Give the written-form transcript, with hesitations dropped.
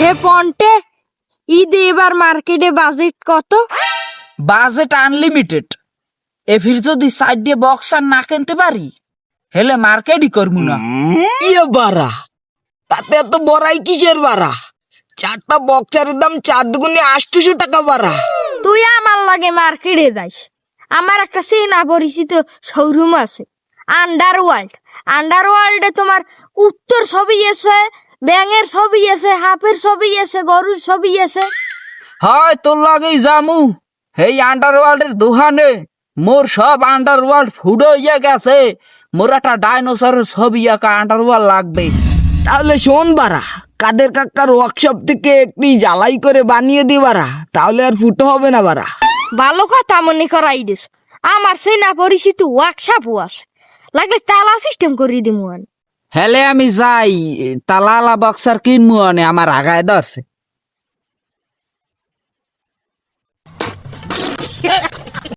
হে পন্টে, ঈদ এবার মার্কেটে বাজেট কত? Budget unlimited. এফির যদি সাইড দিয়ে বক্সার না কিনতে পারি হেলে মার্কেটই করবো না। ইয়ে বাড়া, তাতে এত বড়াই কিসের বাড়া? 4টা বক্সারের দাম 4 দুগুণে 800 টাকা বাড়া। তুই আমার লাগে মার্কেটে যাইস। আমার একটা চেনা পরিচিত শোরুম আছে, আন্ডারওয়ার্ল্ডে তোমার উত্তর ছবি আছে, ব্যাঙের ছবি আছে, হাফের ছবি আছে, গরুর ছবি আছে। হয় তোর লাগেই জামু। এই আন্ডারওয়ার্ল্ডের দোকানে মোর সব আন্ডারওয়ার্ল্ড ফুড ইয়ে গেছে। মোর একটা ডাইনোসরের ছবি আঁকা আন্ডারওয়ার্ল্ড লাগবে। তাহলে শোন বাড়া, কাদের কাকার ওয়ার্কশপ থেকে একটি জ্বালাই করে বানিয়ে দি বাড়া, তাহলে আর ফুটো হবে না বাড়া। ভালো কথা মনে করাই দিস। আমার চেনা পরিচিত ওয়ার্কশপও আছে, লাগলে তালা সিস্টেম করে দিমু। হেলে আমি যাই, তালালা বক্সার কিনবো আনে আমার আগায় ধরছে।